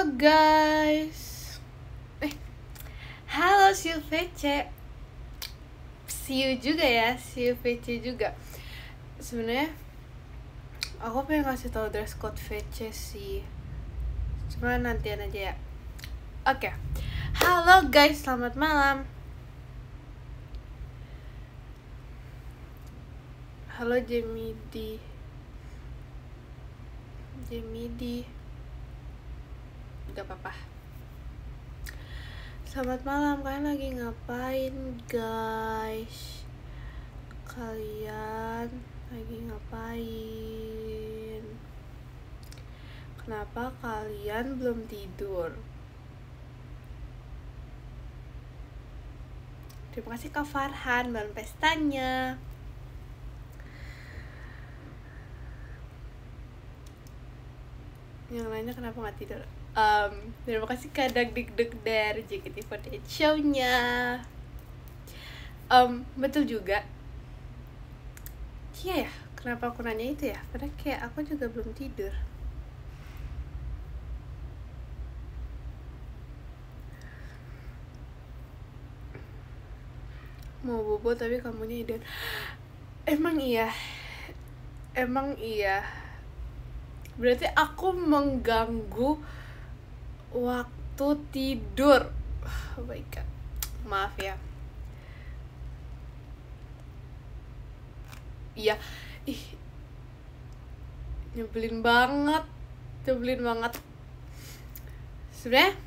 Halo guys. Halo Siu VC. See you juga ya, Siu VC juga. Sebenarnya aku pengen kasih tahu dress code VC sih. Cuma nantian aja ya. Oke. Halo guys, selamat malam. Halo Jemidi. Gak apa-apa. Selamat malam, kalian lagi ngapain guys? Kalian lagi ngapain? Kenapa kalian belum tidur? Terima kasih Kak Farhan, bahan pestanya. Yang lainnya kenapa nggak tidur? Terima kasih Kak Dagdikduk dari JKT48 show-nya. Betul juga. Iya ya, kenapa aku nanya itu ya? Karena kayak aku juga belum tidur. Mau bobo tapi kamunya iden. Emang iya. Berarti aku mengganggu waktu tidur. Oh my god. Maaf ya. Iya. Nyebelin banget. Sebenarnya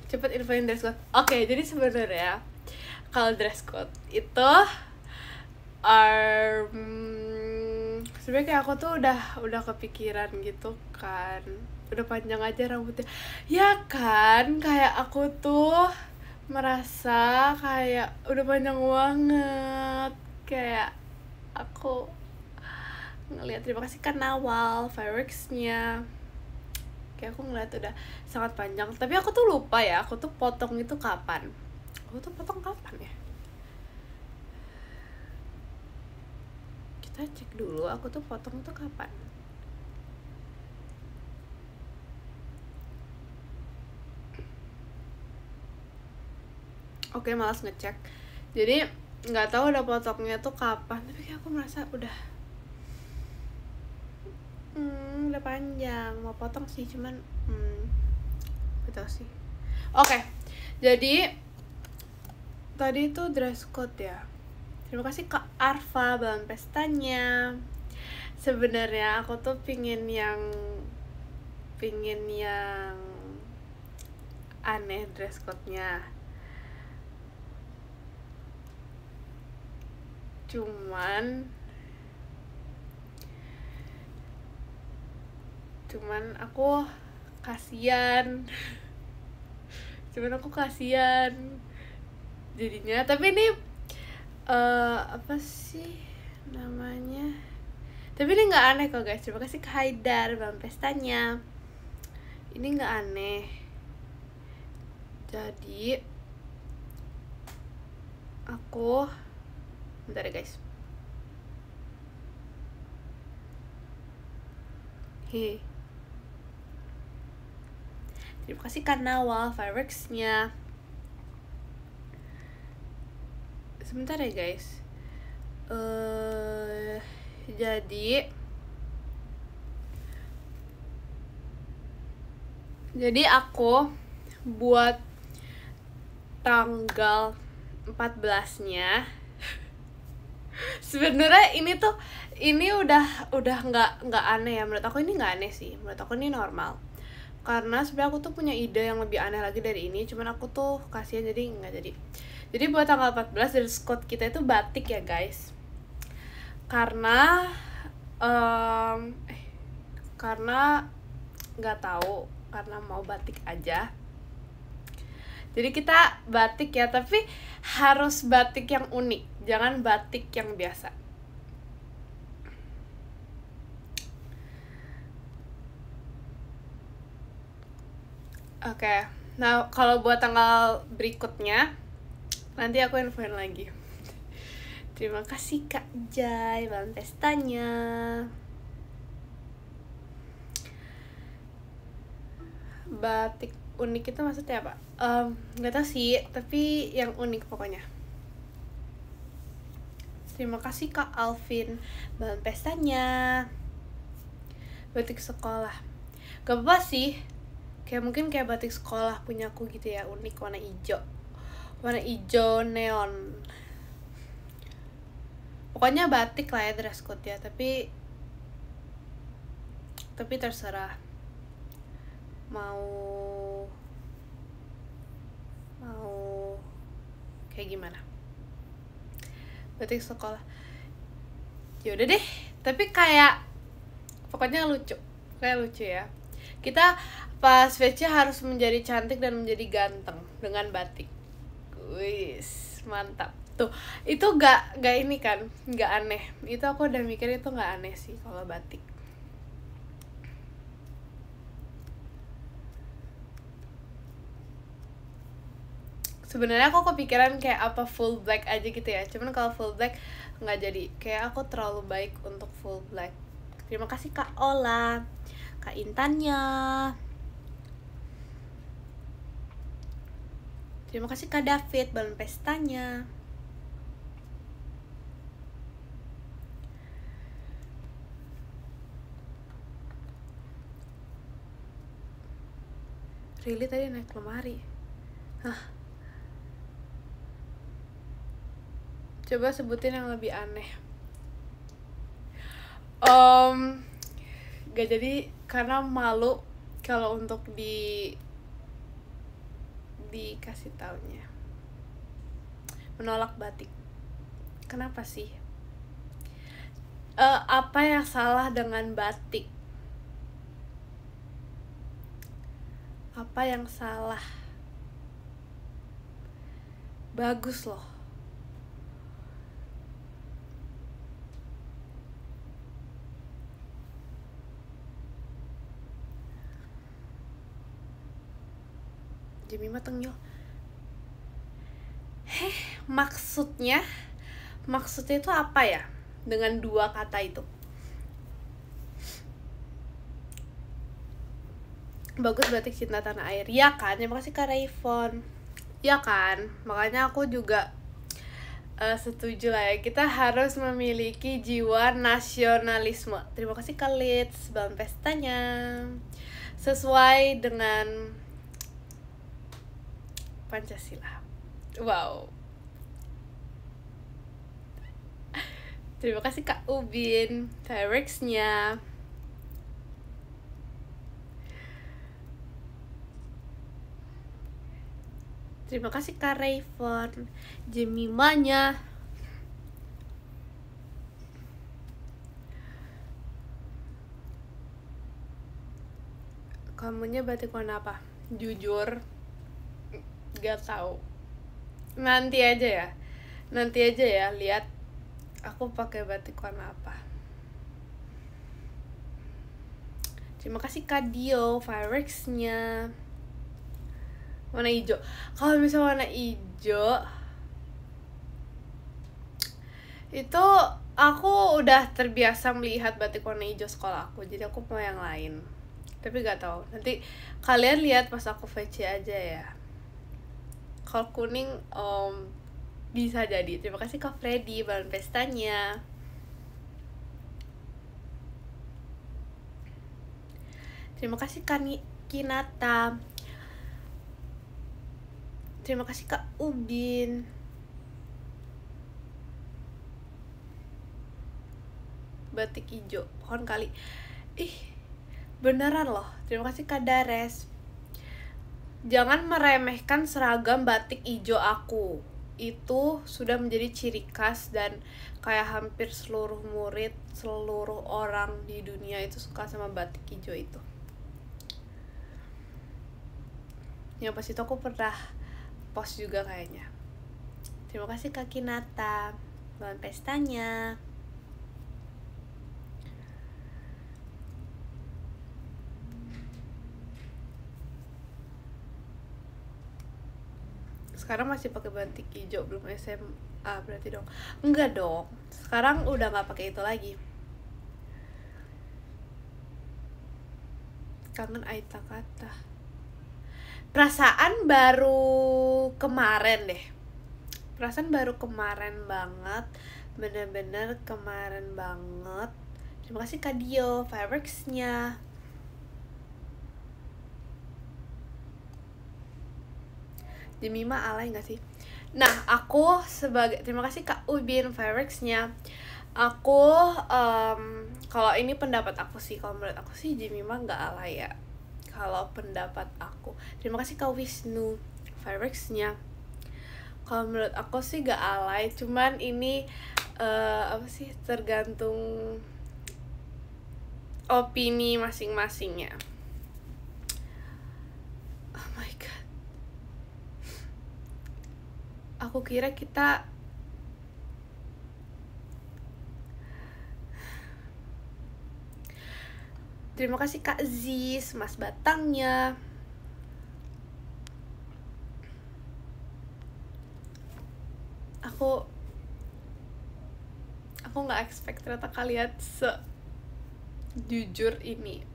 cepet infoin dress code. Oke, jadi sebenarnya kalau dress code itu sebenarnya kayak aku tuh udah kepikiran gitu kan, udah panjang aja rambutnya ya kan, kayak aku tuh merasa kayak udah panjang banget, kayak aku ngeliat. Terima kasih kan Nawal fireworksnya, kayak aku ngeliat udah sangat panjang, tapi aku tuh lupa ya aku tuh potong itu kapan. Ya, kita cek dulu aku tuh potong tuh kapan. Oke, malas ngecek, jadi nggak tahu udah potongnya tuh kapan, tapi kayak aku merasa udah panjang, mau potong sih, cuman betul sih. Oke, jadi tadi itu dress code ya. Terima kasih Kak Arfa bahan pestanya. Sebenarnya aku tuh pingin yang aneh dress code-nya. Cuman aku kasihan. Jadinya. Tapi ini apa sih namanya? Tapi ini nggak aneh kok guys. Terima kasih Kak Haidar bahan pestanya. Ini nggak aneh. Jadi aku bentar ya guys. Terima kasih Kak Nawal fireworksnya. Sebentar ya guys. Jadi aku buat tanggal 14-nya. Sebenarnya ini udah nggak aneh ya, menurut aku ini nggak aneh sih, menurut aku ini normal. Karena sebenarnya aku tuh punya ide yang lebih aneh lagi dari ini, cuman aku tuh kasihan jadi nggak jadi. Jadi buat tanggal 14 dress code kita itu batik ya guys. Karena nggak tahu, karena mau batik aja. Jadi kita batik ya, tapi harus batik yang unik, jangan batik yang biasa. Oke. Nah, kalau buat tanggal berikutnya nanti aku infoin lagi. Terima kasih Kak Jai bahan pestanya. batik unik itu maksudnya apa? Nggak tahu sih, tapi yang unik pokoknya. Terima kasih Kak Alvin. Bahan pestanya batik sekolah. Gak apa sih, kayak mungkin kayak batik sekolah punya aku gitu ya, unik, warna hijau neon. Pokoknya batik lah ya dress code ya, tapi terserah mau kayak gimana. Batik sekolah ya udah deh, tapi kayak pokoknya lucu ya. Kita pas VC harus menjadi cantik dan menjadi ganteng dengan batik. Wis, mantap. Tuh, itu gak ini kan, gak aneh. Itu aku udah mikir itu gak aneh sih kalau batik. Sebenarnya aku kepikiran kayak apa full black aja gitu ya. Cuman kalau full black nggak jadi. Kayak aku terlalu baik untuk full black. Terima kasih Kak Ola, Kak Intannya. Terima kasih Kak David, balon pestanya. Really tadi naik lemari. Hah? Coba sebutin yang lebih aneh. Gak jadi karena malu kalau untuk dikasih taunya. Menolak batik. Kenapa sih? Apa yang salah dengan batik? Apa yang salah? Bagus loh. Jemima tengyol. Maksudnya itu apa ya? Dengan dua kata itu. Bagus batik cinta tanah air. Ya kan? Terima kasih Kak Rayfon. Ya kan? Makanya aku juga setuju lah ya. Kita harus memiliki jiwa nasionalisme. Terima kasih Kak Litz. Bahan pestanya sesuai dengan Pancasila. Wow. Terima kasih Kak Ubin. Fireworks-nya. Terima kasih Kak Rayfon. Jemimanya. Kamunya batik warna apa? Jujur gak tahu. Nanti aja ya lihat aku pakai batik warna apa. Terima kasih Kak Dio. Fireworks-nya warna hijau. Kalau misalnya warna hijau itu aku udah terbiasa melihat batik warna hijau sekolah aku, jadi aku mau yang lain. Tapi gak tahu. Nanti kalian lihat pas aku VC aja ya. Kalau kuning bisa jadi. Terima kasih Kak Freddy, balon pestanya. Terima kasih Kak Kinata. Terima kasih Kak Ubin. Batik hijau, pohon kali. Beneran loh. Terima kasih Kak Dares. Jangan meremehkan seragam batik hijau aku. Itu sudah menjadi ciri khas dan kayak hampir seluruh murid, seluruh orang di dunia itu suka sama batik hijau itu. Yang pas itu aku pernah post juga kayaknya. Terima kasih Kak Kinata. Bahan pestanya. Sekarang masih pakai batik hijau, belum SMA berarti dong. Enggak dong. Sekarang udah nggak pakai itu lagi. Kangen Aita kata. Perasaan baru kemarin deh. Perasaan baru kemarin banget. Bener-bener kemarin banget. Terima kasih Kak Dio, fireworks-nya. Jemima alay gak sih? Nah, aku sebagai, terima kasih Kak Ubin, fireworks-nya. Aku, kalau ini pendapat aku sih, kalau menurut aku sih Jemima gak alay ya. Kalau pendapat aku. Terima kasih Kak Wisnu, fireworks-nya. Kalau menurut aku sih gak alay, cuman ini apa sih, tergantung opini masing-masingnya. Oh my god, aku kira kita terima kasih Kak Ziz, Mas Batangnya. Aku nggak expect ternyata kalian sejujur ini.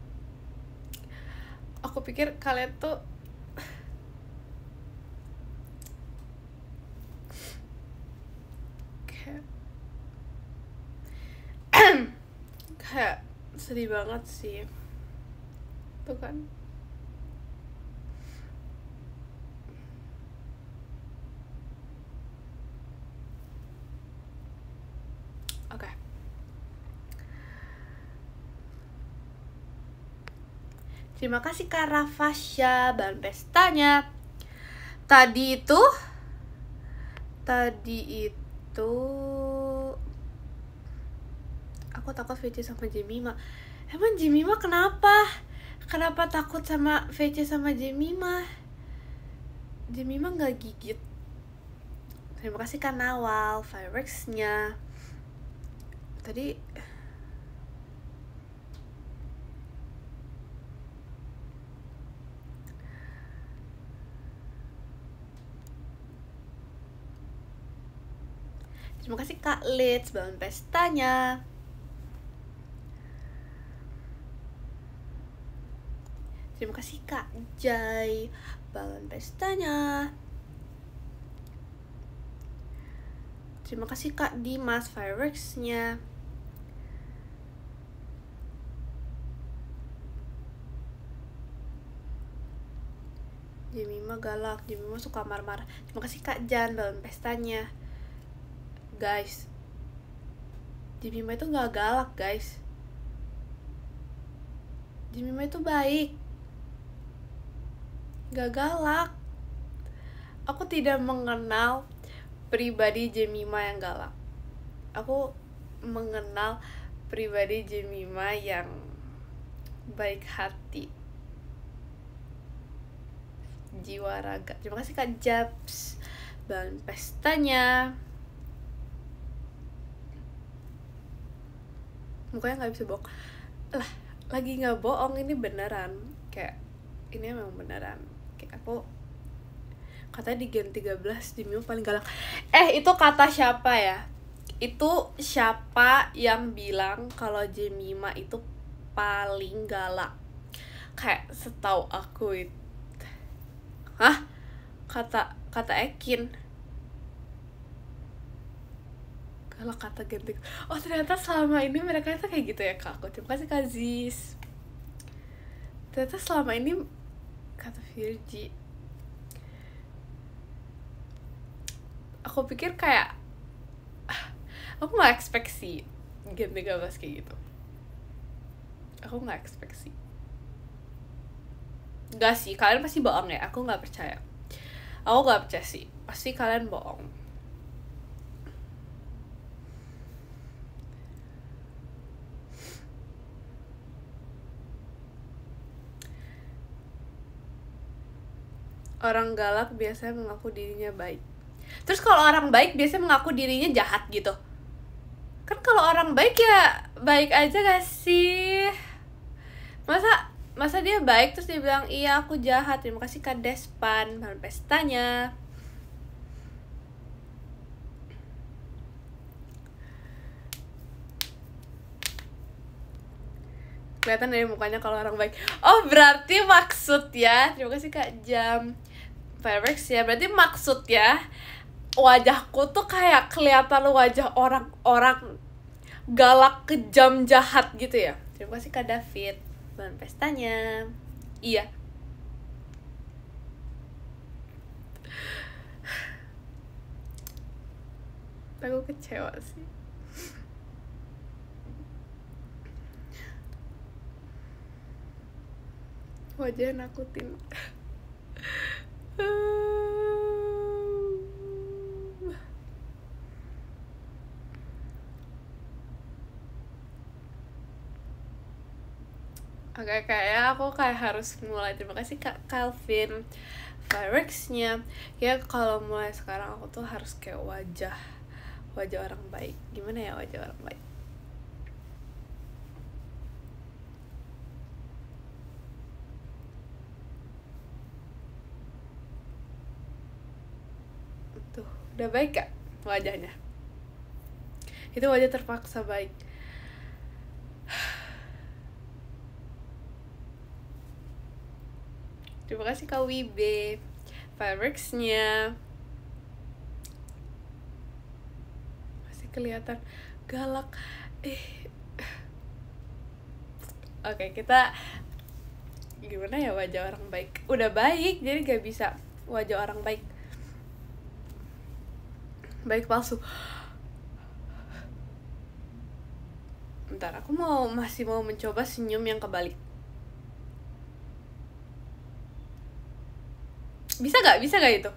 Aku pikir kalian tuh kayak sedih banget sih. Tuh kan. Oke. Terima kasih Kak Rafasya, bahan pestanya. Tadi itu aku takut VC sama Jemima. Emang Jemima kenapa? Kenapa takut sama VC sama Jemima? Jemima gak gigit. Terima kasih Kak Nawal, fireworks-nya. Tadi terima kasih Kak Litz, bangun pestanya. Terima kasih Kak Jai, bangun pestanya. Terima kasih Kak Dimas, fireworks-nya. Jemima galak, Jemima suka marah-marah. Terima kasih Kak Jan, bangun pestanya. Guys, Jemima itu gak galak guys. Jemima itu baik, gak galak. Aku tidak mengenal pribadi Jemima yang galak. Aku mengenal pribadi Jemima yang baik hati, jiwa raga. Terima kasih Kak Jabs, bangun pestanya. Mukanya gak bisa bohong. Lah, lagi gak bohong, ini beneran. Kayak, ini emang beneran. Kayak aku, katanya di Gen 13 Jemima paling galak. Itu kata siapa ya? Itu siapa yang bilang kalau Jemima itu paling galak? Kayak setahu aku itu. Hah? Kata Ekin. Kalau kata Gen 13. Oh ternyata selama ini mereka itu kayak gitu ya Kak aku. Terima kasih Kak Ziz. Ternyata selama ini kata Virgi. Aku pikir kayak aku gak expect sih Gen 13 kayak gitu. Aku gak expect sih. Gak sih, kalian pasti bohong ya. Aku gak percaya. Aku gak percaya sih. Pasti kalian bohong. Orang galak biasanya mengaku dirinya baik. Terus kalau orang baik biasanya mengaku dirinya jahat gitu. Kan kalau orang baik ya baik aja gak sih? Masa dia baik terus dia bilang iya aku jahat. Terima kasih Kak Despan, bahan pestanya. kelihatan dari mukanya kalau orang baik. Oh berarti maksud ya, terima kasih Kak Jam Fireworks ya, berarti maksud ya wajahku tuh kayak kelihatan wajah orang-orang galak, kejam, jahat gitu ya. Terima kasih Kak David bulan pestanya. Iya. Aku kecewa sih. Wajah nakutin. Oke, kayaknya aku kayak harus mulai. Terima kasih Kak Calvin Fireworks-nya. Ya kalau mulai sekarang aku tuh harus kayak wajah orang baik. Gimana ya wajah orang baik? Tuh, udah baik gak wajahnya? Itu wajah terpaksa baik. Terima kasih Kak Wibe Fireworks-nya. Masih kelihatan galak. Oke, kita gimana ya wajah orang baik? Udah baik, jadi gak bisa wajah orang baik. Baik palsu. Bentar, aku masih mau mencoba senyum yang kebalik. Bisa gak itu?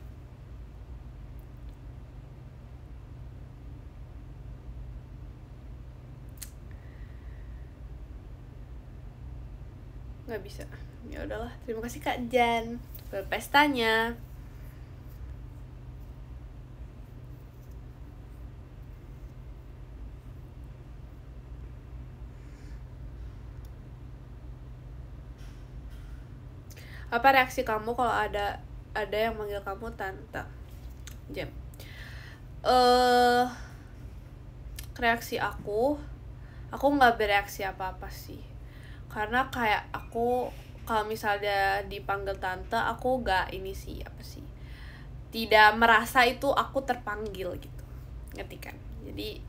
Gak bisa. Ya udahlah, terima kasih Kak Jan pestanya. Apa reaksi kamu kalau ada yang manggil kamu tante? Jam. Reaksi aku nggak bereaksi apa-apa sih, karena kayak aku kalau misalnya dipanggil tante, aku nggak ini sih apa sih, tidak merasa itu aku terpanggil gitu, ngerti kan? Jadi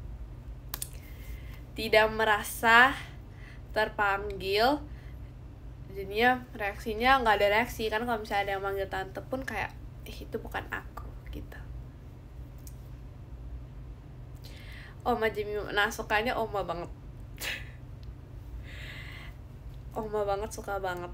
tidak merasa terpanggil, jadinya reaksinya nggak ada reaksi. Kan kalau misalnya ada yang manggil tante pun kayak itu bukan aku gitu. Oma Jimmy, nah sukanya Oma banget. Oma banget, suka banget.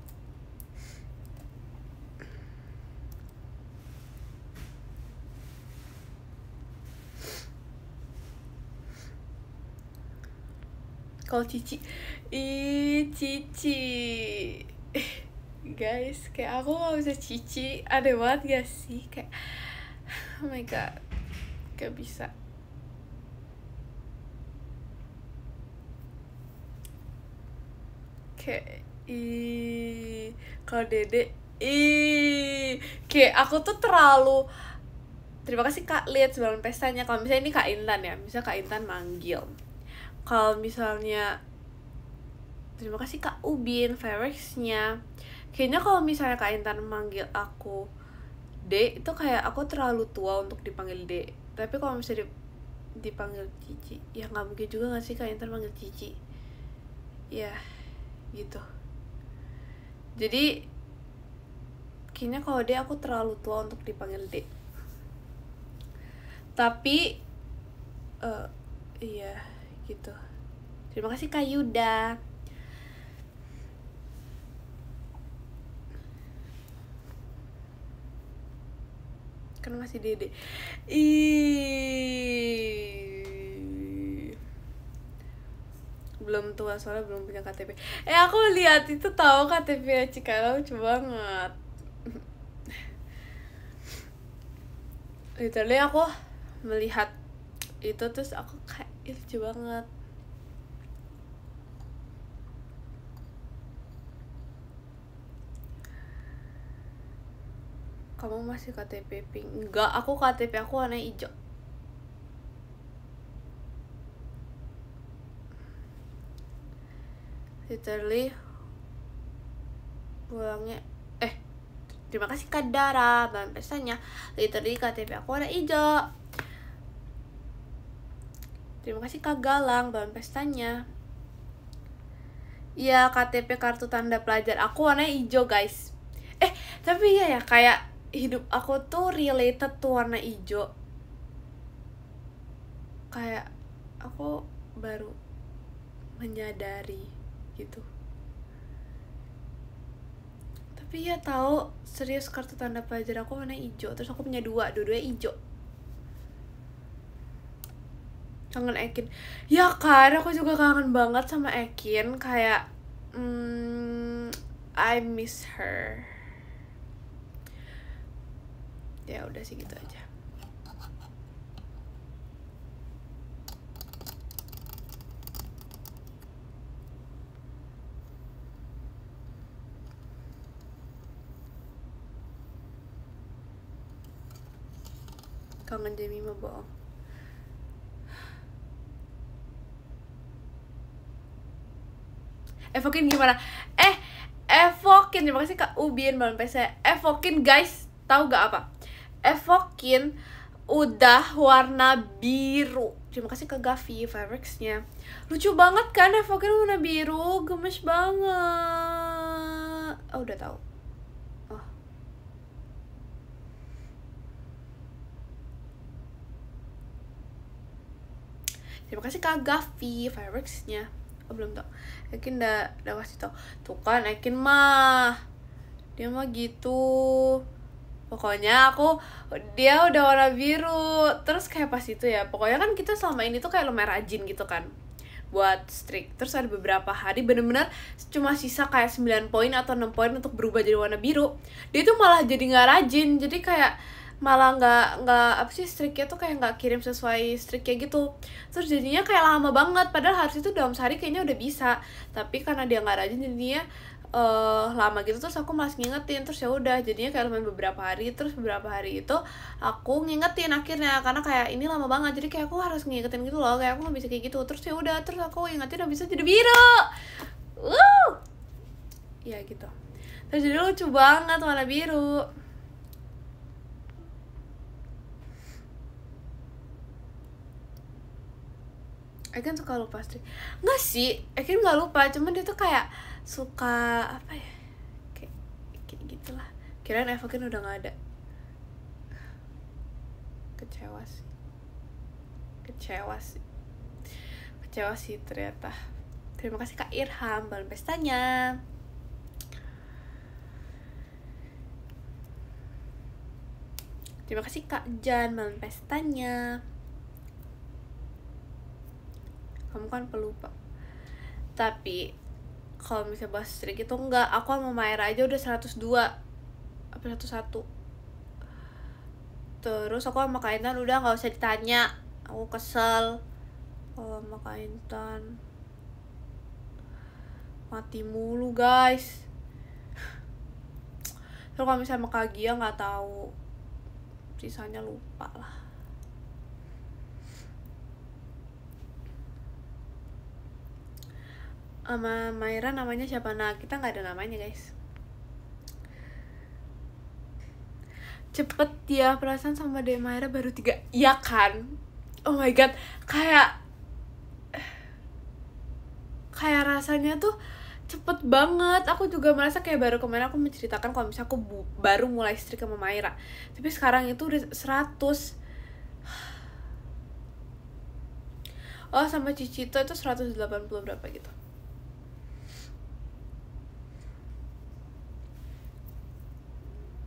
Kalau Cici, Cici guys, kayak aku gak bisa Cici, aneh banget gak sih? Kayak oh my god, gak bisa. Kayak kalau Dede kayak aku tuh terlalu. Terima kasih Kak lihat sebelum pestanya. Kalau misalnya ini Kak Intan ya, misalnya Kak Intan manggil. Kalau misalnya terima kasih Kak Ubin Fireworks-nya. Kayaknya kalau misalnya Kak Intan manggil aku D, itu kayak aku terlalu tua untuk dipanggil D. Tapi kalau misalnya dipanggil Cici, ya nggak mungkin juga nggak sih Kak Intan manggil Cici? Ya gitu. Jadi kayaknya kalau D aku terlalu tua untuk dipanggil D. Tapi iya gitu. Terima kasih Kak Yuda. Kan masih Dede. Belum tua soalnya belum punya KTP. Aku lihat itu tahu KTP Cikara lucu banget. Literally aku melihat itu terus aku kayak lucu banget. Kamu masih KTP pink? Enggak, aku KTP aku warna hijau. literally pulangnya terima kasih Kak Dara, bahan pestanya literally KTP aku warna hijau. Terima kasih Kak Galang, bahan pestanya. Iya, KTP kartu tanda pelajar aku warna hijau guys. Tapi ya kayak hidup aku tuh related tuh warna hijau. Kayak aku baru menyadari gitu. Tapi ya tahu serius kartu tanda pelajar aku warna hijau. Terus aku punya dua-duanya hijau. Kangen Ekin. Ya kan, aku juga kangen banget sama Ekin. Kayak I miss her. Ya udah sih gitu aja. Kangen Jemima bohong. Evokin gimana? Evokin, terima kasih Kak Ubin malam PC. Evokin guys, tahu gak apa? Evokin udah warna biru. Terima kasih ke Gavi Fireworks-nya. Lucu banget kan Evokin warna biru, gemes banget. Oh, udah tahu. Oh. Terima kasih Kak Gavi Fireworks-nya. Oh, belum tau. Ekin udah kasih tau. Tuh kan Ekin mah dia mah gitu. Pokoknya dia udah warna biru. Terus kayak pas itu ya, pokoknya kan kita selama ini tuh kayak lumayan rajin gitu kan buat streak. Terus ada beberapa hari bener-bener cuma sisa kayak 9 poin atau 6 poin untuk berubah jadi warna biru. Dia tuh malah jadi gak rajin. Jadi kayak malah nggak apa sih, streaknya tuh kayak nggak kirim sesuai streak kayak gitu. Terus jadinya kayak lama banget, padahal harus itu dalam sehari kayaknya udah bisa, tapi karena dia nggak rajin jadinya lama gitu. Terus aku malas ngingetin, terus ya udah jadinya kayak lumayan beberapa hari. Terus beberapa hari itu aku ngingetin akhirnya, karena kayak ini lama banget, jadi kayak aku harus ngingetin gitu loh, kayak aku nggak bisa kayak gitu. Terus ya udah, terus aku ingetin habis itu jadi biru. Ya gitu. Terus jadi lucu banget warna biru. Ekin suka lupa streak. Nggak sih, Ekin nggak lupa, cuman dia tuh kayak suka apa ya, kayak gitulah. Kirain Evokin udah nggak ada. Kecewa sih ternyata. Terima kasih Kak Irham balon pestanya. Terima kasih Kak Jan balon pestanya. Kamu kan pelupa. Tapi kalau misalnya bahas streak itu enggak, aku sama Maira aja udah 102 apa 101. Terus aku sama Kak Intan udah nggak usah ditanya, aku kesel. Kalau sama Kak Intan mati mulu guys. Terus kalau misalnya sama Kak Gia nggak tahu, sisanya lupa lah. Sama Maira namanya siapa? Nah, kita nggak ada namanya guys. Cepet ya, perasaan sama De Maira baru 3. Ya kan? Oh my god, kayak rasanya tuh cepet banget. Aku juga merasa kayak baru kemarin aku menceritakan kalau misalnya aku baru mulai streak sama Maira, tapi sekarang itu udah 100. Oh, sama Cicito itu 180 berapa gitu.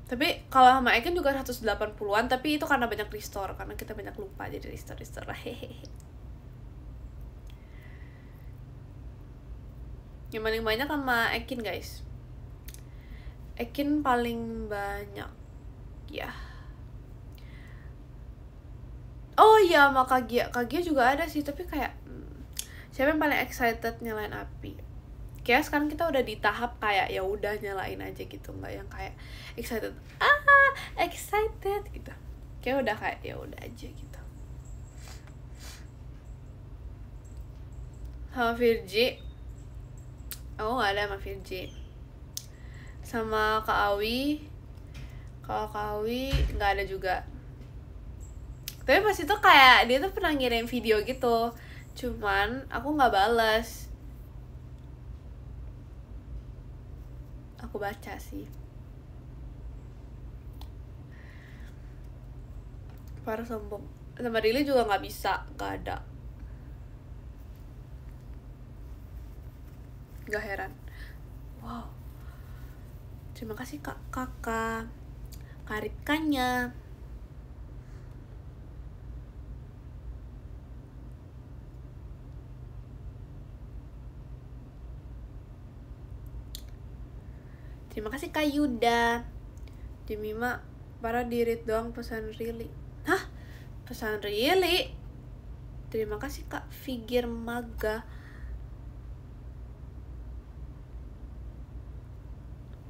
Tapi kalau sama Ekin juga 180-an, tapi itu karena banyak restore, karena kita banyak lupa jadi restore hehehe. Yang paling banyak sama Ekin guys. Ekin paling banyak ya. Oh iya, sama Kak Gia juga ada sih, tapi kayak siapa yang paling excited nyalain api? Kayak sekarang kita udah di tahap kayak ya udah nyalain aja gitu, nggak yang kayak excited gitu. Kayak udah kayak ya udah aja gitu. Sama Virgi Aku nggak ada sama Virji. Sama Kak Awi, kalau Kak Awi nggak ada juga. Tapi pas itu kayak dia tuh pernah ngirim video gitu, cuman aku nggak bales. Aku baca sih. Parah sombong. Sama Rili juga nggak bisa, nggak ada. Gak heran. Wow. Terima kasih kakak Karipkanya. Terima kasih Kak Yuda. Jemima para dirit doang pesan Rili. Hah? Pesan Rili? Terima kasih Kak Figir Maga.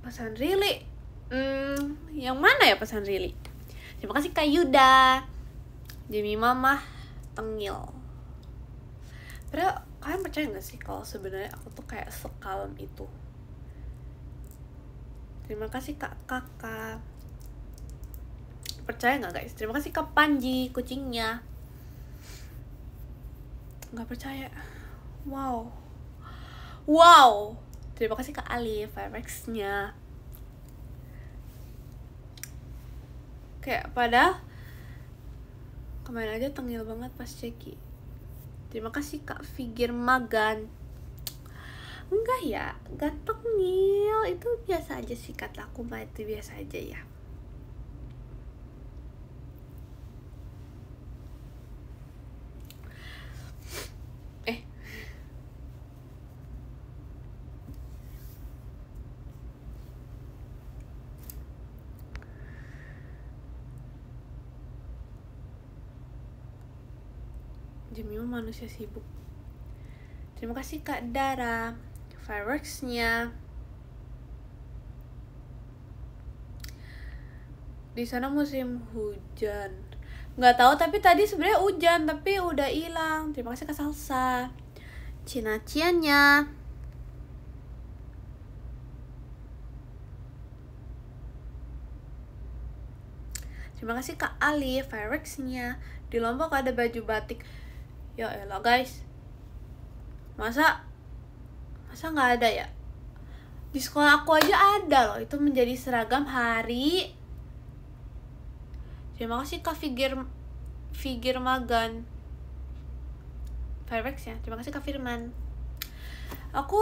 Pesan Rili? Yang mana ya pesan Rili? Terima kasih Kak Yuda. Jemima mah tengil. Padahal kalian percaya gak sih kalau sebenarnya aku tuh kayak sekalem itu? Terima kasih kakak. Percaya nggak guys? Terima kasih Kak Panji kucingnya. Nggak percaya. Wow. Terima kasih Kak Ali Fireworks-nya. Kayak padahal kemarin aja tengil banget pas ceki. Terima kasih Kak Figir Magan. Enggak ya, gak tengil. Itu biasa aja sih, kata aku mah itu biasa aja ya. Jemima manusia sibuk. Terima kasih Kak Dara Fireworks-nya. Di sana musim hujan. Nggak tahu, tapi tadi sebenarnya hujan tapi udah hilang. Terima kasih Kak Salsa. Cina-ciannya. Terima kasih Kak Ali Fireworks-nya. Di Lombok ada baju batik. Ya elah guys. Masa nggak ada ya? Di sekolah aku aja ada loh, itu menjadi seragam hari. Terima kasih Kak Figir Magan Fireworks ya. Terima kasih Kak Firman. Aku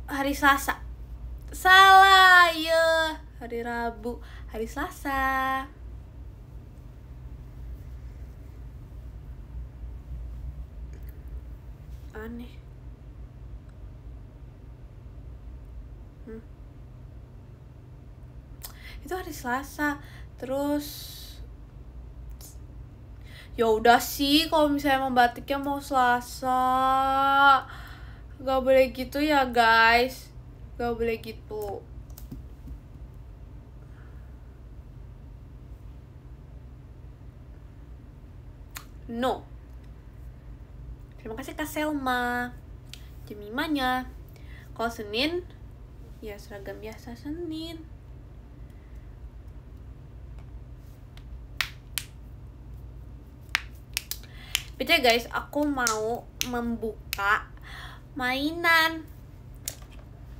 hari Selasa. Salah ya. Hari Rabu, hari Selasa. Aneh. Itu hari Selasa. Terus ya udah sih, kalau misalnya membatiknya mau Selasa, gak boleh gitu ya guys, gak boleh gitu. No. Terima kasih Kak Selma. Jemimanya. Kalau Senin ya seragam biasa Senin. Beda guys, aku mau membuka mainan.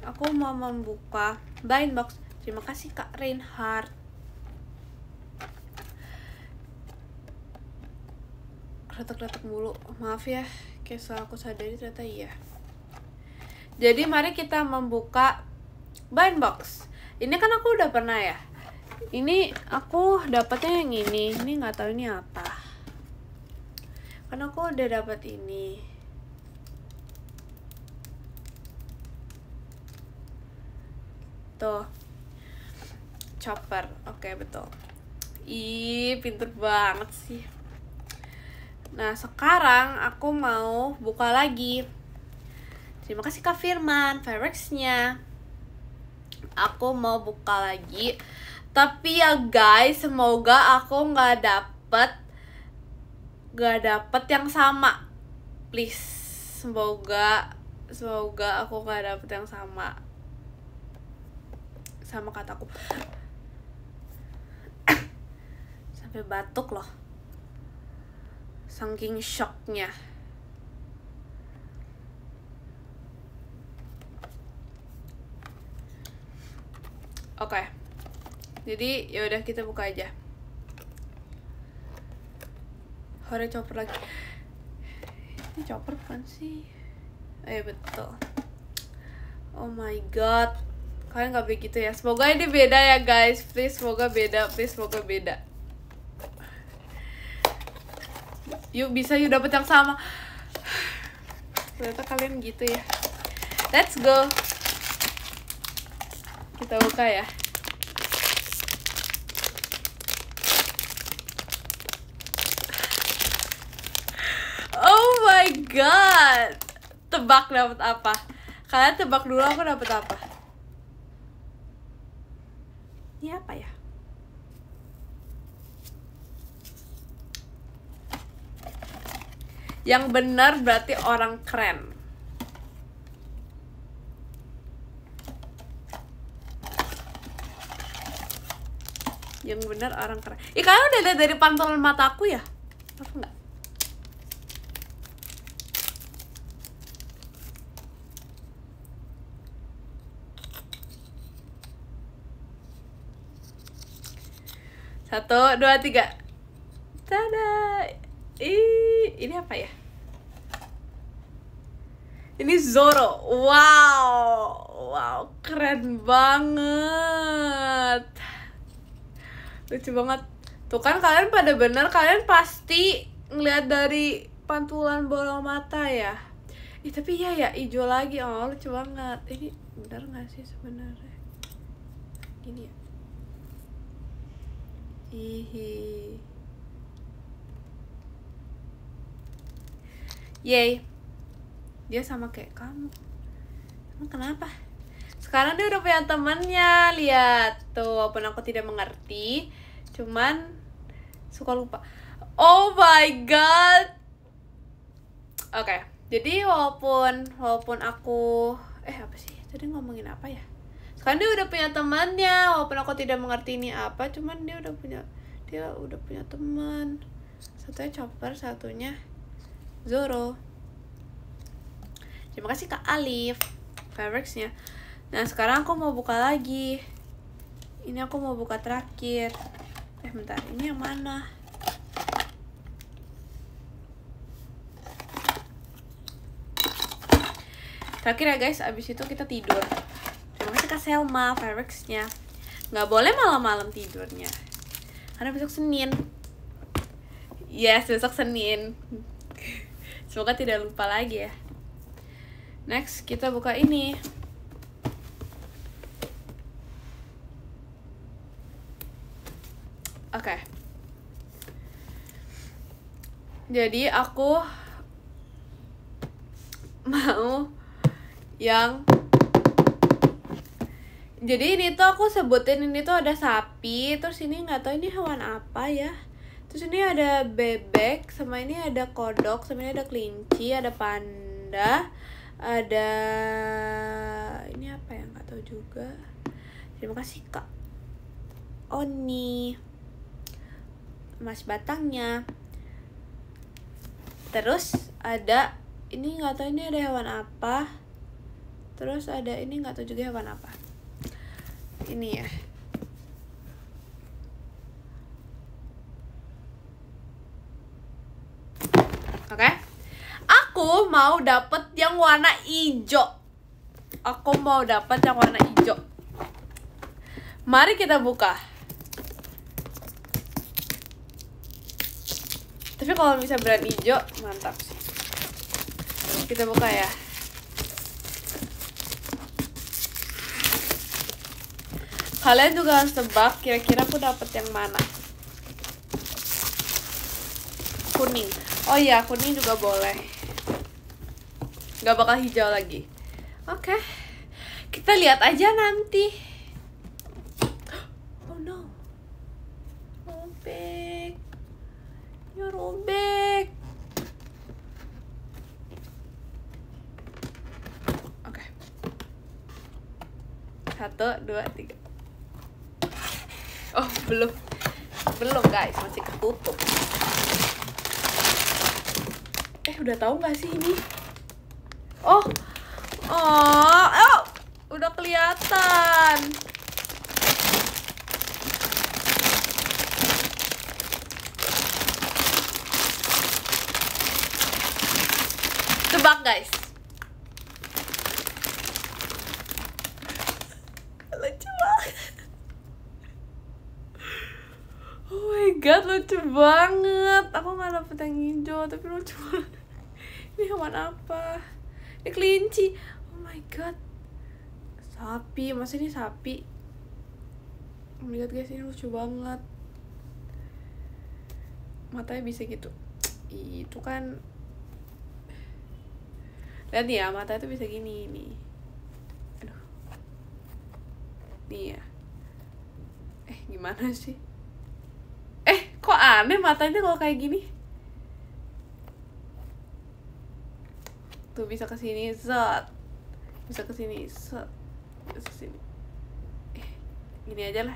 Aku mau membuka blind box. Terima kasih Kak Reinhardt. Retak-retak mulu, maaf ya. Kayak aku sadari ternyata iya. Jadi mari kita membuka blind box. Ini kan aku udah pernah ya. Ini aku dapatnya yang ini nggak tahu ini apa. Karena aku udah dapat ini. Tuh. Chopper. Oke, betul. Ih, pinter banget sih. Nah, sekarang aku mau buka lagi. Terima kasih Kak Firman Fireworks-nya. Aku mau buka lagi. Tapi ya guys, semoga aku gak dapet yang sama. Please, semoga semoga aku gak dapet yang sama kataku. Sampai batuk loh, saking shocknya. Oke. Jadi yaudah kita buka aja. Hore chopper lagi. Ini chopper bukan sih? Betul. Oh my god. Kalian gak begitu ya. Semoga ini beda ya guys. Please semoga beda. Please semoga beda. Yuk bisa yuk dapet yang sama. Ternyata kalian gitu ya. Let's go. Kita buka ya. Oh my god. Tebak dapat apa? Kalian tebak dulu, aku dapat apa? Ini apa ya? Yang benar berarti orang keren. Yang benar orang keren. Kalian udah lihat dari pantulan mataku ya? Apa enggak? Satu, dua, tiga. Tada. Ini apa ya? Ini Zoro. Wow, keren banget. Lucu banget. Tuh kan kalian pada bener, kalian pasti ngeliat dari pantulan bola mata ya. Tapi ya hijau lagi. Oh, lucu banget. Ini benar nggak sih sebenarnya? Ini ya. Yay. Dia sama kayak kamu. Emang kenapa? Sekarang dia udah punya temannya. Lihat tuh, walaupun aku tidak mengerti, cuman suka lupa. Oh my god. Oke, jadi walaupun aku apa sih? Tadi ngomongin apa ya? Sekarang dia udah punya temannya, walaupun aku tidak mengerti ini apa, cuman dia udah punya teman. Satunya Chopper, satunya Zoro. Terima kasih Kak Alif fabricsnya. Nah sekarang aku mau buka lagi. Ini aku mau buka terakhir. Bentar, ini yang mana? Terakhir ya guys, abis itu kita tidur. Terima kasih Kak Selma fabricsnya. Nggak boleh malam-malam tidurnya, karena besok Senin. Yes, besok Senin. Semoga tidak lupa lagi ya. Next, kita buka ini. Oke. Jadi aku mau yang, jadi ini tuh aku sebutin, ini tuh ada sapi, terus ini nggak tahu ini hewan apa ya. Terus ini ada bebek, sama ini ada kodok, sama ini ada kelinci, ada panda, ada ini apa ya, nggak tahu juga. Terima kasih Kak Oni, emas batangnya. Terus ada ini nggak tahu ini ada hewan apa. Terus ada ini nggak tahu juga hewan apa. Ini ya. Oke. Aku mau dapet yang warna hijau. Mari kita buka. Tapi kalau bisa brand hijau, mantap sih. Kita buka ya. Kalian juga harus tebak kira-kira aku dapet yang mana. Kuning. Oh iya, kuning juga boleh. Gak bakal hijau lagi. Oke. Kita lihat aja nanti. Oh no. Robek. Ya robek. 1, 2, 3. Oh, belum guys, masih ketutup. Udah tahu nggak sih ini? Oh, udah kelihatan. Tebak guys. Lucu banget. Oh my god, lucu banget. Aku nggak dapet yang hijau, tapi lucu banget. Ini hewan apa? Ini kelinci. Oh my god. Sapi, masa ini sapi? Oh my god guys, ini lucu banget. Matanya bisa gitu. Itu kan. Lihat nih ya, mata itu bisa gini nih. Aduh. Nih ya. Gimana sih? Kok aneh matanya kalau kayak gini? Tuh bisa ke sini, set. Bisa ke sini, set. Bisa ke sini. Gini aja lah.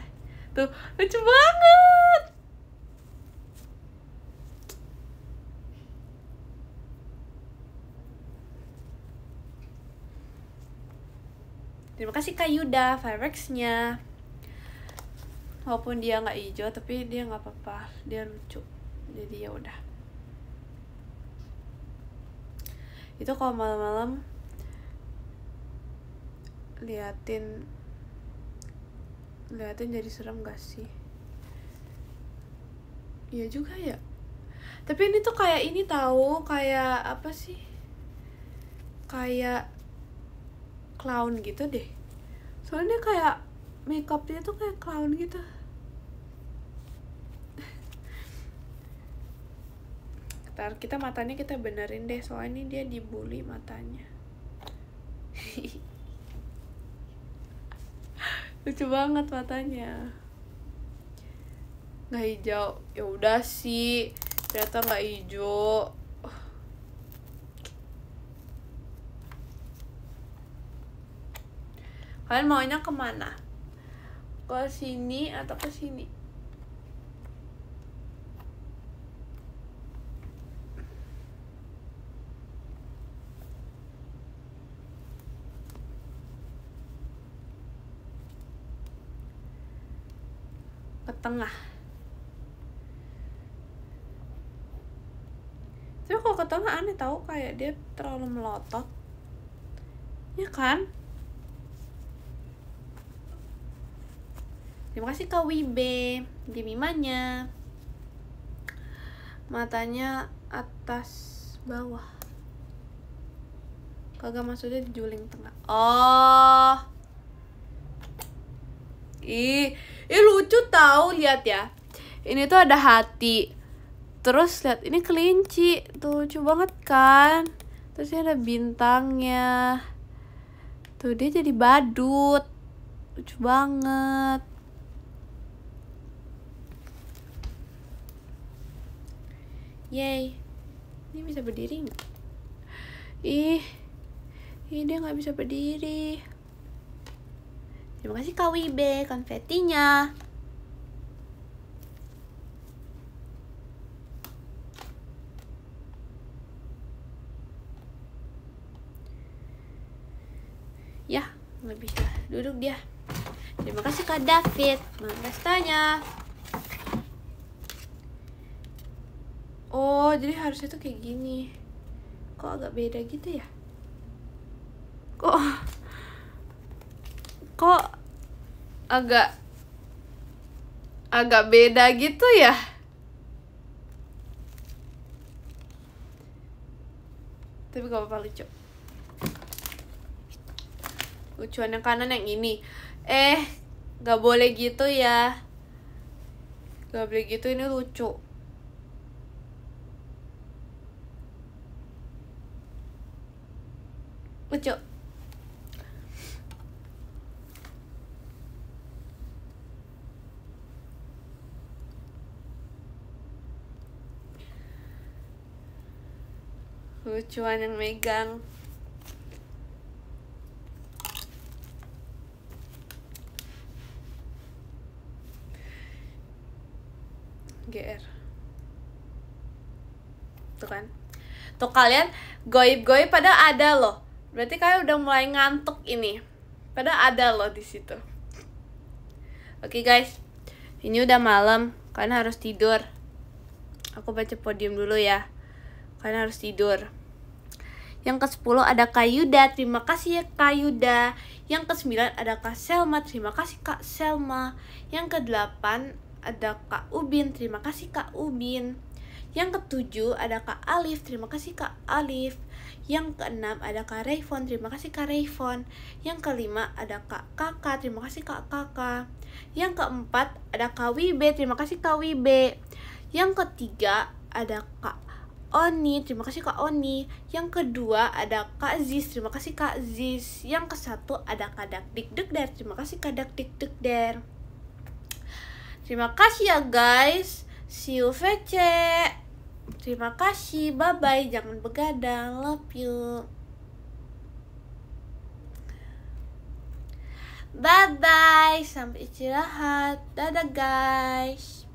Tuh, lucu banget. Terima kasih Kak Yuda, fireworks-nya. Walaupun dia nggak hijau, tapi dia nggak apa-apa, dia lucu. Jadi ya udah. Itu kalau malam-malam liatin jadi serem gak sih? Iya juga ya. Tapi ini tuh kayak ini tahu, kayak apa sih? Kayak clown gitu deh. Soalnya kayak makeupnya tuh kayak clown gitu. Ntar kita matanya kita benerin deh, soalnya ini dia dibully matanya. Lucu banget matanya. Nggak hijau. Ya udah sih, ternyata nggak hijau. Kalian maunya kemana? Ke sini atau ke sini? Ke tengah. Tapi kalau ke tengah aneh tahu, kayak dia terlalu melotot. Ya kan? Terima kasih Kak Wibe, Jemimanya. Matanya atas bawah. Kagak, maksudnya di juling tengah. Oh. Ih, lucu tahu, lihat ya. Ini tuh ada hati. Terus lihat ini kelinci. Tuh lucu banget kan? Terus ini ada bintangnya. Tuh dia jadi badut. Lucu banget. Yay. Ini bisa berdiri nggak? Ih, dia nggak bisa berdiri. Terima kasih Kak Wibe, konfetinya. Ya, nggak bisa duduk dia. Terima kasih Kak David, pestanya. Oh, jadi harusnya tuh kayak gini. Kok agak beda gitu ya? Kok agak beda gitu ya? Tapi gak apa-apa, lucu. Lucuan yang kanan yang ini. Gak boleh gitu ya. Gak boleh gitu, ini lucu. Lucu. Lucuan yang megang. GR. Tuh kan. Tuh kalian goib-goib pada ada loh. Berarti kalian udah mulai ngantuk ini. Pada ada loh di situ. Oke guys. Ini udah malam. Kalian harus tidur. Aku baca podium dulu ya. Kalian harus tidur. Yang ke-10 ada Kak Yuda. Terima kasih ya Kak Yuda. Yang ke-9 ada Kak Selma. Terima kasih Kak Selma. Yang ke-8 ada Kak Ubin. Terima kasih Kak Ubin. Yang ke-7 ada Kak Alif. Terima kasih Kak Alif. Yang ke-6 ada Kak Rayfon. Terima kasih Kak Rayfon. Yang ke-5 ada Kak Kakak. Terima kasih Kak Kakak. Yang ke-4 ada Kak Wibe. Terima kasih Kak Wibe. Yang ke-3 ada Kak Oni. Terima kasih Kak Oni. Yang kedua ada Kak Ziz. Terima kasih Kak Ziz. Yang ke-1 ada Kak Dakdikdukder. Terima kasih Kak Dakdikdukder. Terima kasih ya guys. See you VC. Terima kasih. Bye bye. Jangan begadang. Love you. Bye bye. Sampai istirahat. Dadah guys.